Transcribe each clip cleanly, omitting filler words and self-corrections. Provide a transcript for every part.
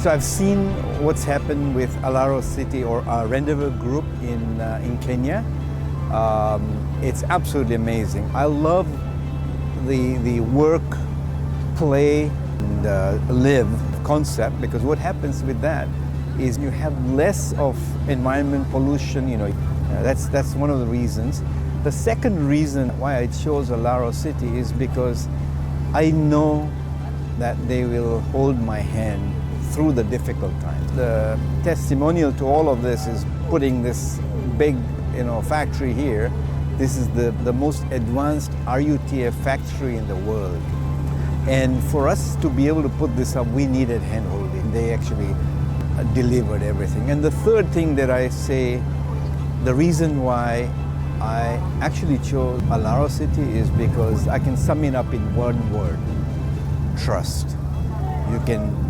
So I've seen what's happened with Alaro City or our Rendezvous Group in Kenya. It's absolutely amazing. I love the work, play, and live concept, because what happens with that is you have less of environment pollution. That's one of the reasons. The second reason why I chose Alaro City is because I know that they will hold my hand through the difficult times. The testimonial to all of this is putting this big, factory here. This is the most advanced RUTF factory in the world. And for us to be able to put this up, we needed hand-holding. They actually delivered everything. And the third thing that I say, the reason why I actually chose Alaro City is because I can sum it up in one word: trust. You can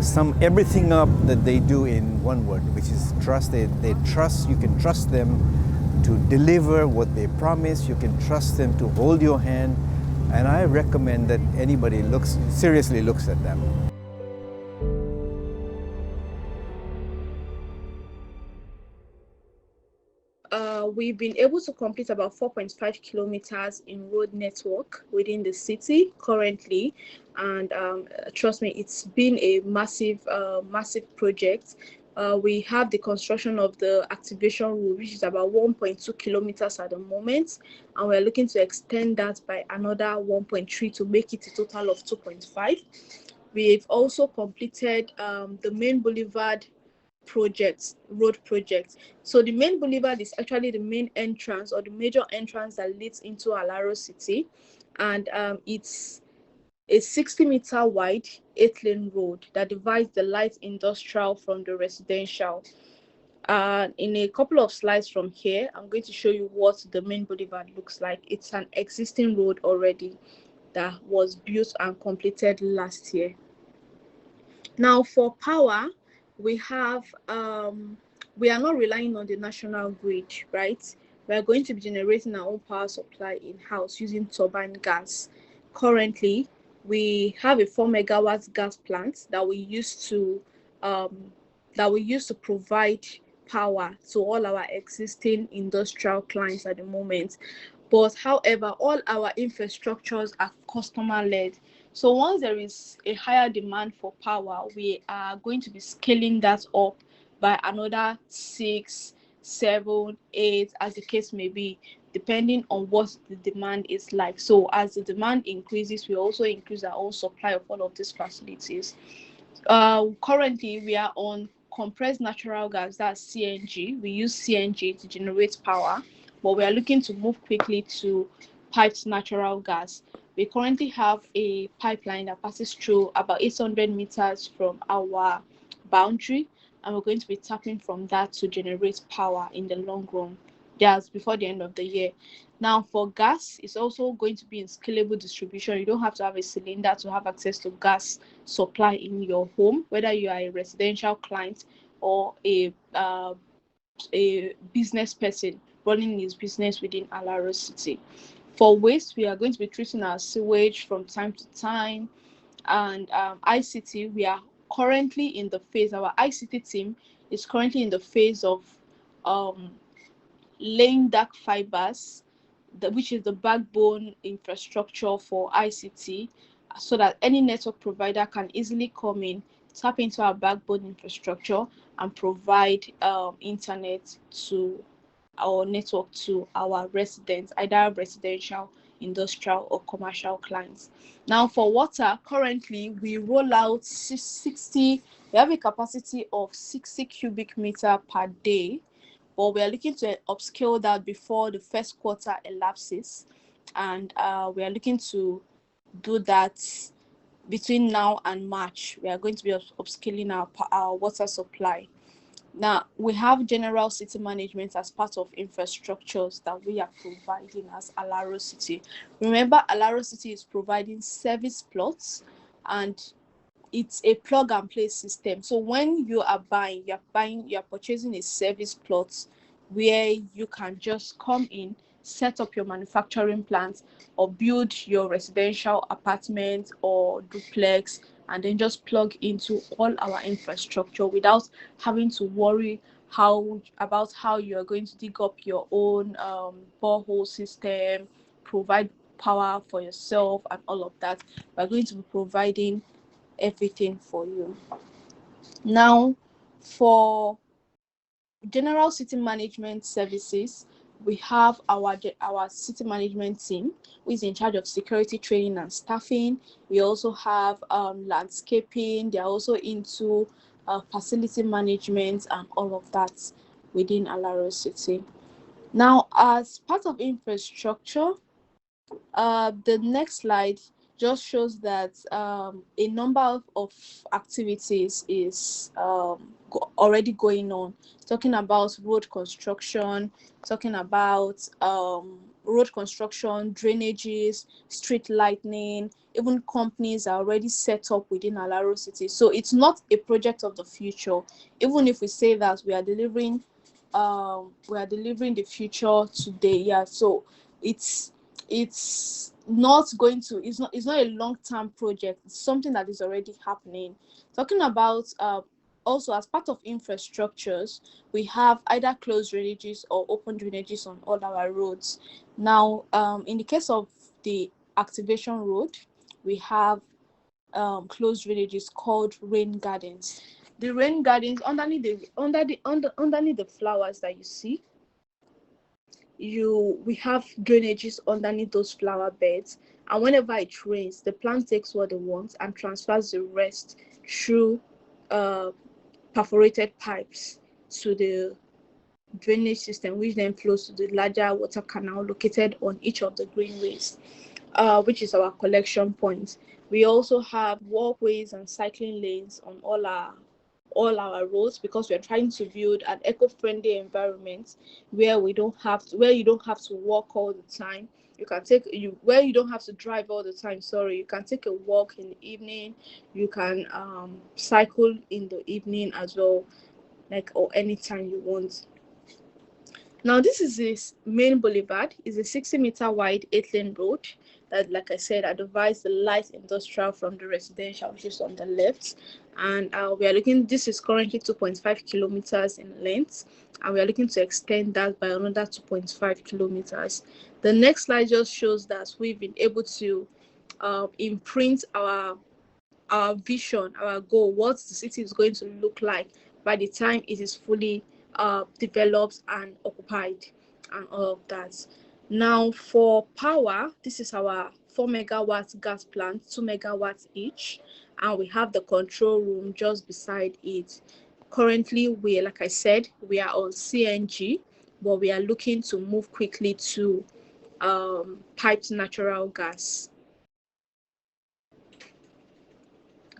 sum everything up that they do in one word, which is trust. They trust. You can trust them to deliver what they promise. You can trust them to hold your hand. And I recommend that anybody seriously looks at them. We've been able to complete about 4.5 kilometers in road network within the city currently, and trust me, it's been a massive project. We have the construction of the activation road, which is about 1.2 kilometers at the moment, and we're looking to extend that by another 1.3 to make it a total of 2.5. We've also completed the main boulevard road project. So the main boulevard is actually the main entrance or the major entrance that leads into Alaro City, and it's a 60-meter wide 8-lane road that divides the light industrial from the residential. In a couple of slides from here, I'm going to show you what the main boulevard looks like. It's an existing road already that was built and completed last year. Now for power, we have we are not relying on the national grid, right? We are going to be generating our own power supply in-house using turbine gas. Currently, we have a 4 megawatts gas plant that we use to provide power to all our existing industrial clients at the moment. But however, all our infrastructures are customer-led. So once there is a higher demand for power, we are going to be scaling that up by another 6, 7, 8, as the case may be, depending on what the demand is like. So as the demand increases, we also increase our own supply of all of these facilities. Currently, we are on compressed natural gas, that's CNG. We use CNG to generate power, but we are looking to move quickly to piped natural gas. We currently have a pipeline that passes through about 800 meters from our boundary, and we're going to be tapping from that to generate power in the long run, just before the end of the year. Now for gas, it's also going to be in scalable distribution. You don't have to have a cylinder to have access to gas supply in your home, whether you are a residential client or a business person running his business within Alaro City. For waste, we are going to be treating our sewage from time to time. And ICT, we are currently in the phase, our ICT team is currently in the phase of laying dark fibers, which is the backbone infrastructure for ICT, so that any network provider can easily come in, tap into our backbone infrastructure, and provide internet to our network to our residents, either residential, industrial, or commercial clients. Now for water, currently we roll out 60, we have a capacity of 60 cubic meter per day, but we are looking to upscale that before the first quarter elapses, and we are looking to do that between now and March. We are going to be upscaling our water supply. Now, we have general city management as part of infrastructures that we are providing as Alaro City. Remember, Alaro City is providing service plots, and it's a plug and play system. So when you are purchasing a service plot where you can just come in, set up your manufacturing plant, or build your residential apartment or duplex and then just plug into all our infrastructure without having to worry about how you are going to dig up your own borehole system, provide power for yourself and all of that. We're going to be providing everything for you. Now, for general city management services, we have our city management team, who is in charge of security training and staffing. We also have landscaping. They are also into facility management and all of that within Alaro City. Now, as part of infrastructure, the next slide just shows that a number of activities is already going on. Talking about road construction, drainages, street lighting. Even companies are already set up within Alaro City. So it's not a project of the future. Even if we say that we are delivering the future today. Yeah. So it's not a long-term project. It's something that is already happening. Talking about also, as part of infrastructures, we have either closed drainages or open drainages on all our roads. Now, in the case of the activation road, we have closed drainages called rain gardens. The rain gardens, underneath the flowers that you see, we have drainages underneath those flower beds, and whenever it rains, the plant takes what it wants and transfers the rest through perforated pipes to the drainage system, which then flows to the larger water canal located on each of the greenways, which is our collection point. We also have walkways and cycling lanes on all our roads, because we are trying to build an eco-friendly environment where you don't have to walk all the time. Where you don't have to drive all the time. You can take a walk in the evening. You can cycle in the evening as well, or anytime you want. Now, this is this main boulevard. It's a 60-meter wide 8-lane road that, like I said, divides the light industrial from the residential, which is on the left. And this is currently 2.5 kilometers in length, and we are looking to extend that by another 2.5 kilometers. The next slide just shows that we've been able to imprint our vision, our goal, what the city is going to look like by the time it is fully developed and occupied and all of that. Now, for power, this is our 4 megawatt gas plant, 2 megawatts each, and we have the control room just beside it. Currently, like I said, we are on CNG, but we are looking to move quickly to piped natural gas.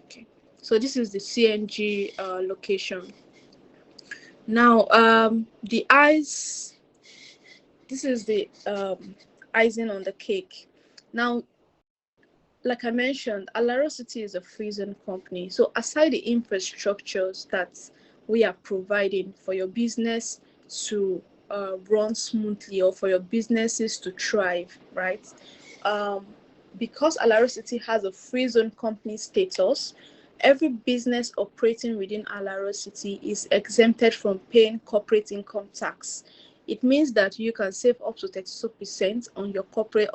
Okay, so this is the CNG location. Now, this is the icing on the cake. Now, like I mentioned, Alaro City is a free zone company. So aside the infrastructures that we are providing for your business to run smoothly, or for your businesses to thrive, right? Because Alaro City has a free zone company status, every business operating within Alaro City is exempted from paying corporate income tax. It means that you can save up to 32% on your corporate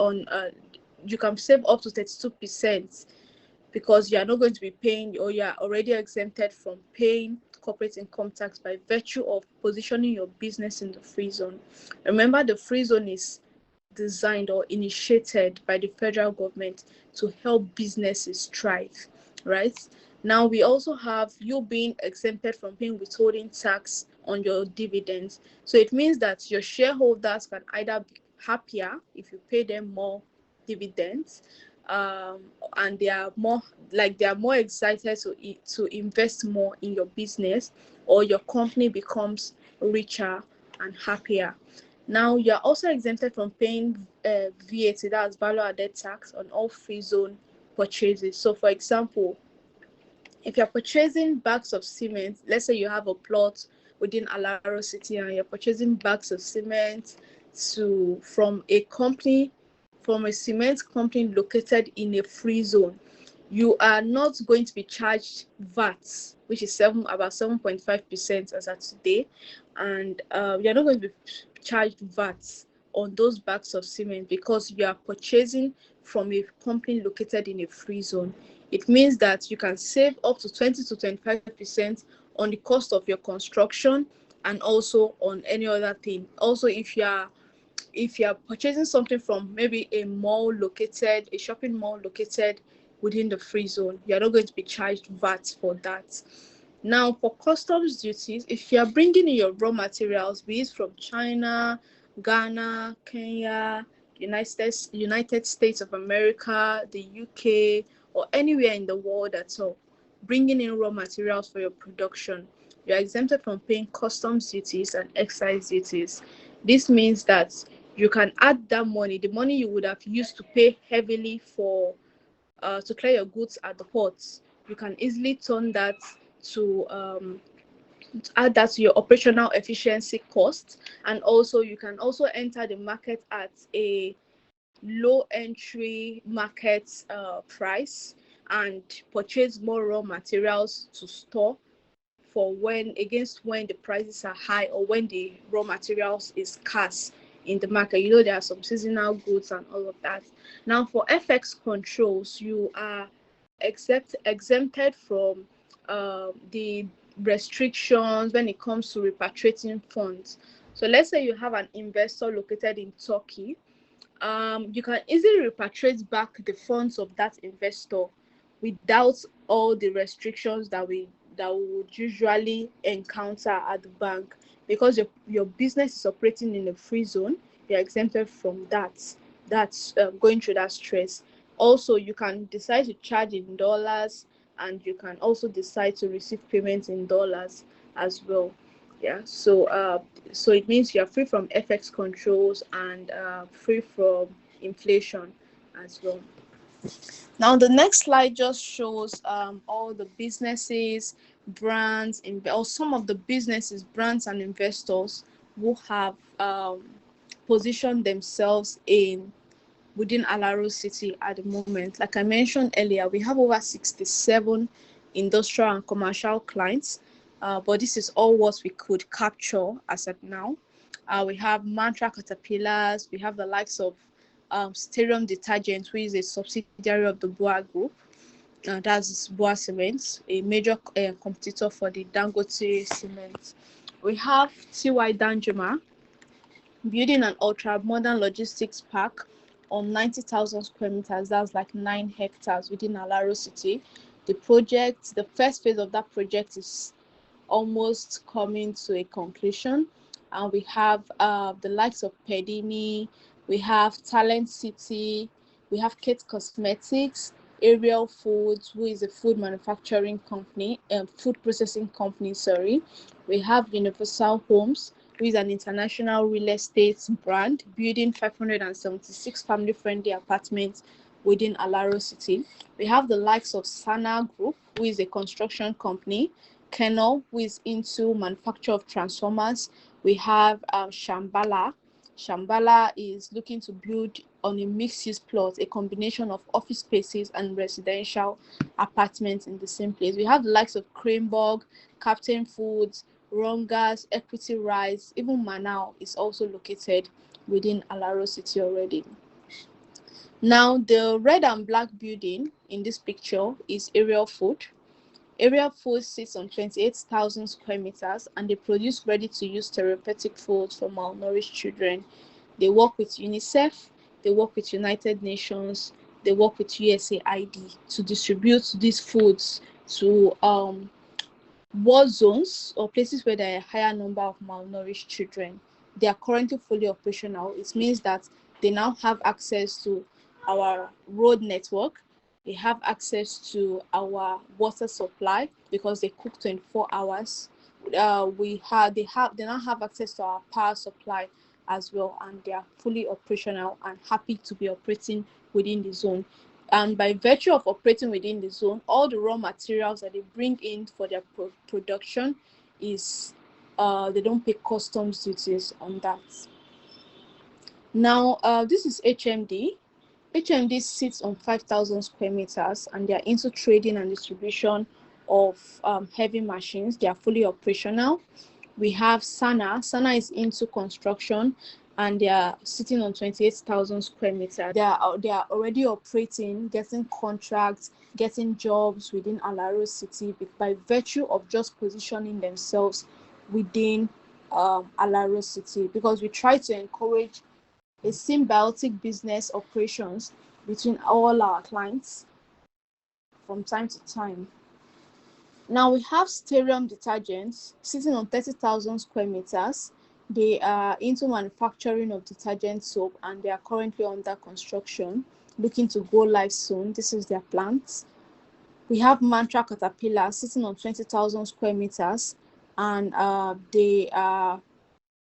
you can save up to 32% because you are not going to be paying, or you are already exempted from paying corporate income tax by virtue of positioning your business in the free zone. Remember, the free zone is designed or initiated by the federal government to help businesses thrive, right? Now, we also have you being exempted from paying withholding tax on your dividends. So it means that your shareholders can either be happier if you pay them more dividends, and they are more excited to invest more in your business, or your company becomes richer and happier. Now, you are also exempted from paying VAT, that's value added tax, on all free zone purchases. So, for example, if you're purchasing bags of cement, let's say you have a plot within Alaro City and you're purchasing bags of cement from a cement company located in a free zone, you are not going to be charged VAT, which is about 7.5% as at today, and you're not going to be charged VAT on those bags of cement because you are purchasing from a company located in a free zone. It means that you can save up to 20 to 25% on the cost of your construction and also on any other thing. Also, if you are purchasing something from maybe a shopping mall located within the free zone, you're not going to be charged VAT for that. Now, for customs duties, if you are bringing in your raw materials, be it from China, Ghana, Kenya, United States of America, the UK, or anywhere in the world at all, bringing in raw materials for your production, you are exempted from paying customs duties and excise duties. This means that you can add that money, the money you would have used to pay heavily for to clear your goods at the ports. You can easily turn that to add that to your operational efficiency cost, and also you can also enter the market at a low entry market price and purchase more raw materials to store for when the prices are high or when the raw materials is scarce in the market. There are some seasonal goods and all of that. Now, for FX controls, you are exempted from the restrictions when it comes to repatriating funds. So let's say you have an investor located in Turkey. You can easily repatriate back the funds of that investor without all the restrictions that we would usually encounter at the bank, because your business is operating in a free zone. You're exempted from that's going through that stress. Also, you can decide to charge in dollars, and you can also decide to receive payments in dollars as well. Yeah, so it means you're free from FX controls and free from inflation as well. Now, the next slide just shows all the businesses, brands, or some of the businesses, brands, and investors who have positioned themselves within Alaro City at the moment. Like I mentioned earlier, we have over 67 industrial and commercial clients, but this is all what we could capture as of now. We have Mantra Caterpillars, we have the likes of Sterium Detergent, which is a subsidiary of the Boa Group. That's Boa Cement, a major competitor for the Dangote Cement. We have TY Danjuma, building an ultra-modern logistics park on 90,000 square meters. That's like 9 hectares within Alaro City. The first phase of that project is almost coming to a conclusion. And we have the likes of Pedini, we have Talent City, we have Kate Cosmetics, Ariel Foods, who is a food manufacturing company, food processing company, sorry. We have Universal Homes, who is an international real estate brand, building 576 family-friendly apartments within Alaro City. We have the likes of Sana Group, who is a construction company, Kenol, who is into manufacture of transformers. We have Shambhala. Shambhala is looking to build on a mixed-use plot, a combination of office spaces and residential apartments in the same place. We have the likes of Cranborg, Captain Foods, Rongas, Equity Rise, even Manau is also located within Alaro City already. Now, the red and black building in this picture is Ariel Food. Ariel Food sits on 28,000 square meters, and they produce ready-to-use therapeutic foods for malnourished children. They work with UNICEF, they work with United Nations, they work with USAID to distribute these foods to war zones or places where there are a higher number of malnourished children. They are currently fully operational. It means that they now have access to our road network. They have access to our water supply because they cook 24 hours. They now have access to our power supply as well, and they are fully operational and happy to be operating within the zone. And by virtue of operating within the zone, all the raw materials that they bring in for their production is they don't pay customs duties on that. Now, this is HMD. HMD sits on 5,000 square meters, and they are into trading and distribution of heavy machines. They are fully operational. We have Sana. Sana is into construction, and they are sitting on 28,000 square meters. They are already operating, getting contracts, getting jobs within Alaro City by virtue of just positioning themselves within Alaro City, because we try to encourage a symbiotic business operations between all our clients from time to time. Now we have Sterium Detergents sitting on 30,000 square meters. They are into manufacturing of detergent soap, and they are currently under construction, looking to go live soon. This is their plant. We have Mantra Caterpillar sitting on 20,000 square meters, and they are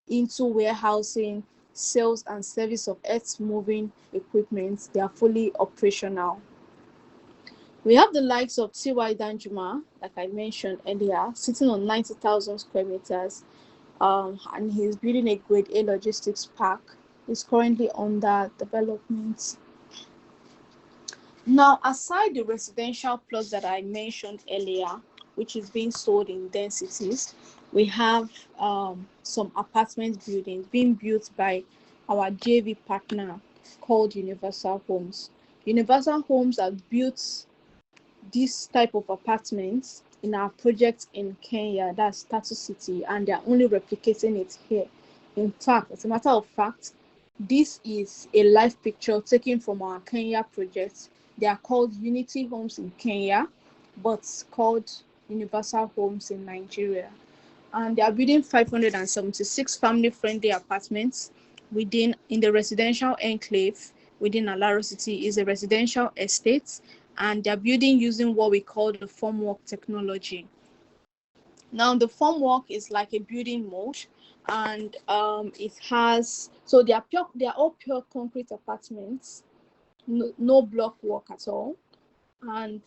into warehousing, sales, and service of earth moving equipment. They are fully operational. We have the likes of TY Danjuma, like I mentioned earlier, sitting on 90,000 square meters, and he's building a grade A logistics park. It's currently under development. Now, aside the residential plots that I mentioned earlier, which is being sold in densities, we have some apartment buildings being built by our JV partner called Universal Homes. Universal Homes have built this type of apartments in our project in Kenya, that's Tatu City, and they're only replicating it here. In fact, as a matter of fact, this is a live picture taken from our Kenya project. They are called Unity Homes in Kenya, but called Universal Homes in Nigeria. And they are building 576 family-friendly apartments in the residential enclave within Alaro City. Is a residential estate, and they're building using what we call the formwork technology. Now, the formwork is like a building mold, and it has, so they are all pure concrete apartments, no block work at all, and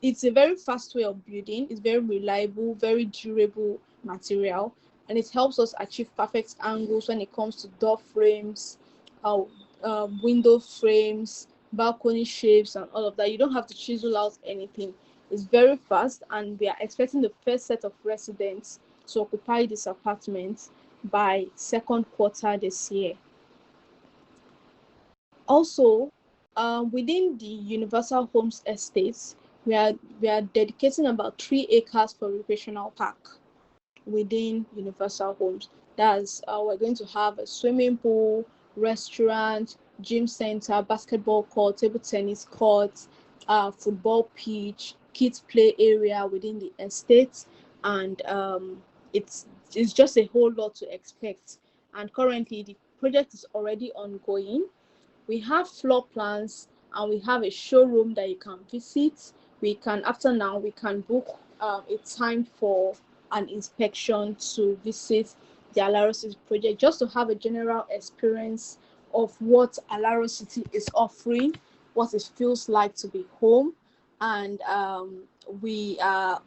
it's a very fast way of building. It's very reliable, very durable material, and it helps us achieve perfect angles when it comes to door frames, window frames, balcony shapes, and all of that. You don't have to chisel out anything. It's very fast, and we are expecting the first set of residents to occupy this apartment by second quarter this year. Also, within the Universal Homes estates, we are dedicating about 3 acres for recreational park within Universal Homes. That's we're going to have a swimming pool, restaurant, gym center, basketball court, table tennis court, football pitch, kids play area within the estate, and it's just a whole lot to expect. And currently, the project is already ongoing. We have floor plans, and we have a showroom that you can visit. After now, we can book a time for an inspection to visit the Alaro City project, just to have a general experience of what Alaro City is offering, what it feels like to be home. And we are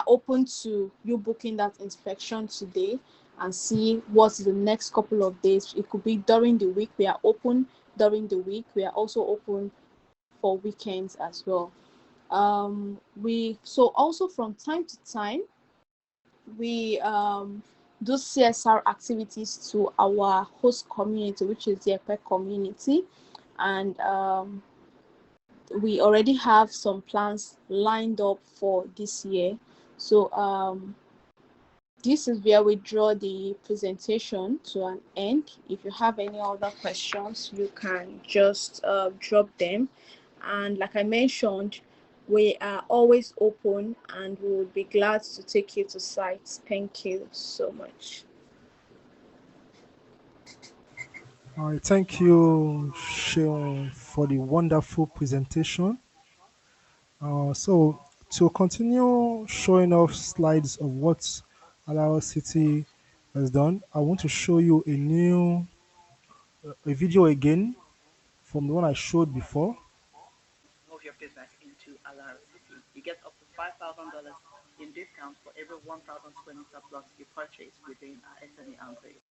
open to you booking that inspection today and see what's the next couple of days. It could be during the week. We are open during the week. We are also open for weekends as well. So also from time to time, we do CSR activities to our host community, which is the EPEC community, and we already have some plans lined up for this year. So this is where we draw the presentation to an end. If you have any other questions, you can just drop them. And like I mentioned, we are always open, and we would be glad to take you to sites. Thank you so much. All right, thank you, Sheon, for the wonderful presentation. So to continue showing off slides of what Alaro City has done, I want to show you a video again from the one I showed before. Move your business into Alaro City. You get up to $5,000 in discounts for every 1,000 square meter plus you purchase within our SME enclave.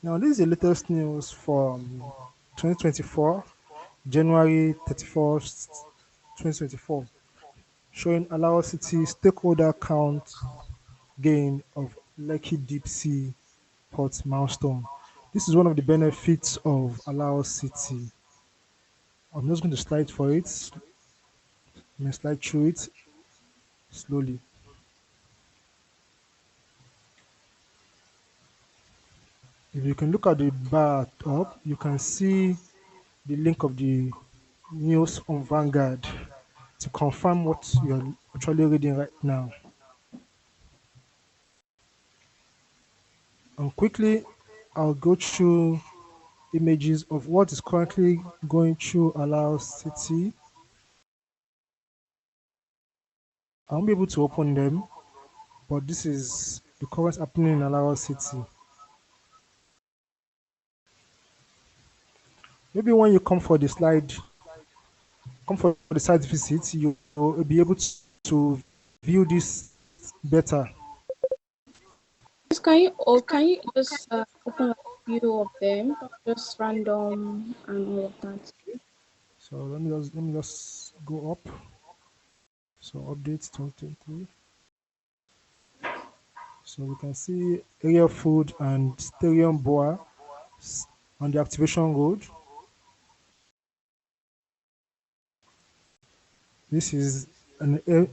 Now, this is the latest news from 2024, January 31st, 2024, showing Allow City stakeholder count gain of Lekki Deep Sea Port milestone. This is one of the benefits of Allow City. I'm just going to slide for it. I'm going to slide through it slowly. If you can look at the bar at top, you can see the link of the news on Vanguard to confirm what you're actually reading right now. And quickly, I'll go through images of what is currently going through Allow City. I won't be able to open them, but this is the current happening in Allow City. Maybe when you come for the site visit, you will be able to view this better. Just can you just open a few of them, just random and all of that? So let me just go up. So updates 2023. So we can see area food and Stadium Boa on the activation road. This is a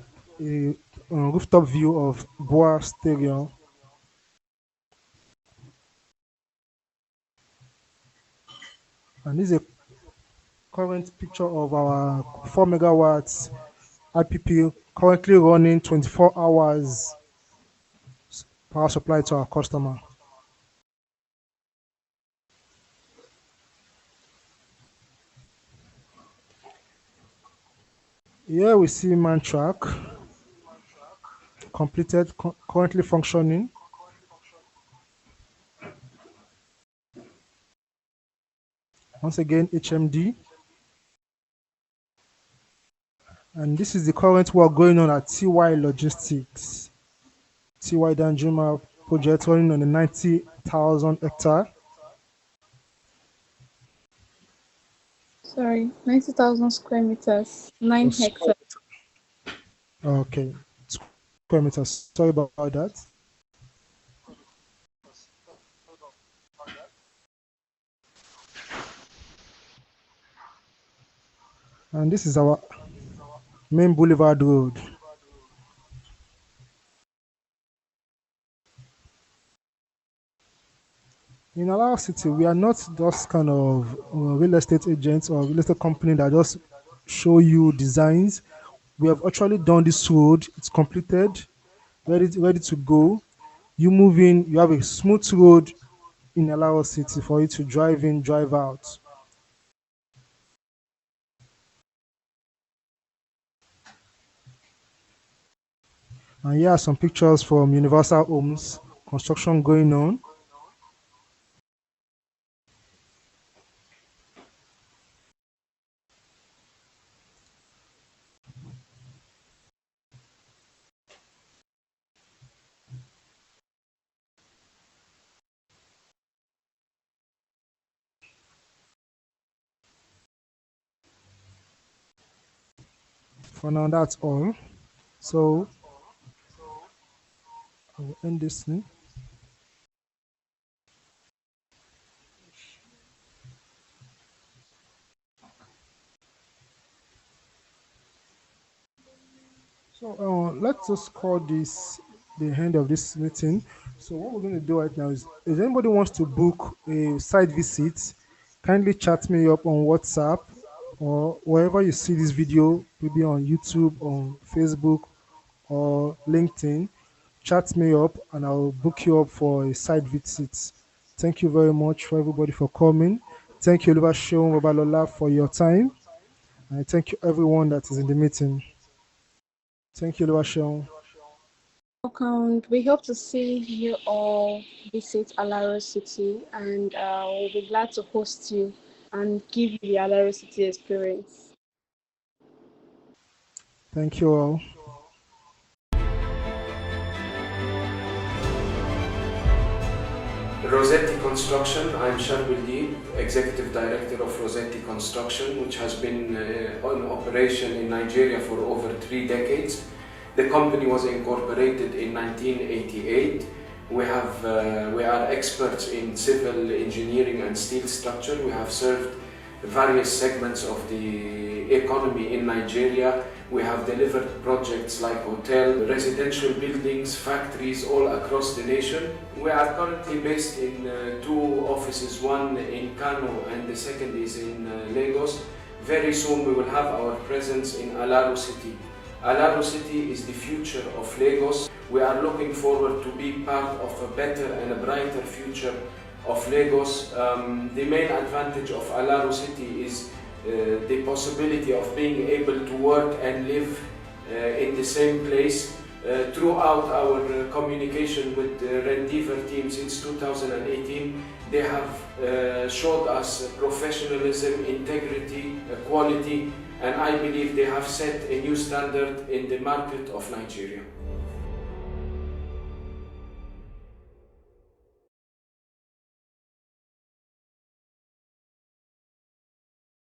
rooftop view of Boa Stadium. And this is a current picture of our 4 megawatts IPP currently running 24 hours power supply to our customer. Here we see man track completed, currently functioning. Once again, HMD. And this is the current work going on at TY Logistics. TY Danjuma project running on a 90,000 hectare. Sorry, 90,000 square meters, 9 hectares. Okay, square meters. Sorry about that. And this is our main boulevard road. In our city, we are not just kind of real estate agents or real estate company that just show you designs. We have actually done this road. It's completed, ready to go. You move in, you have a smooth road in Alaro City for you to drive in, drive out. And here are some pictures from Universal Homes, construction going on. For now, that's all. So I will end this thing. So let's just call this the end of this meeting. So what we're going to do right now is, if anybody wants to book a site visit, kindly chat me up on WhatsApp or wherever you see this video, maybe on YouTube, on Facebook, or LinkedIn. Chat me up and I'll book you up for a site visit. Thank you very much for everybody for coming. Thank you, Oluwaseun Babalola, for your time. And thank you everyone that is in the meeting. Thank you, Oluwaseun. Welcome. We hope to see you all visit Alaro City, and we'll be glad to host you and give you the Alaro City experience. Thank you all. Rossetti Construction, I'm Sharbuldeep, Executive Director of Rossetti Construction, which has been on operation in Nigeria for over 3 decades. The company was incorporated in 1988. We are experts in civil engineering and steel structure. We have served various segments of the economy in Nigeria. We have delivered projects like hotel, residential buildings, factories all across the nation. We are currently based in 2 offices, one in Kano and the second is in Lagos. Very soon we will have our presence in Alaro City. Alaro City is the future of Lagos. We are looking forward to be part of a better and a brighter future of Lagos. The main advantage of Alaro City is the possibility of being able to work and live in the same place. Throughout our communication with the Rendiver team since 2018, they have showed us professionalism, integrity, quality, and I believe they have set a new standard in the market of Nigeria.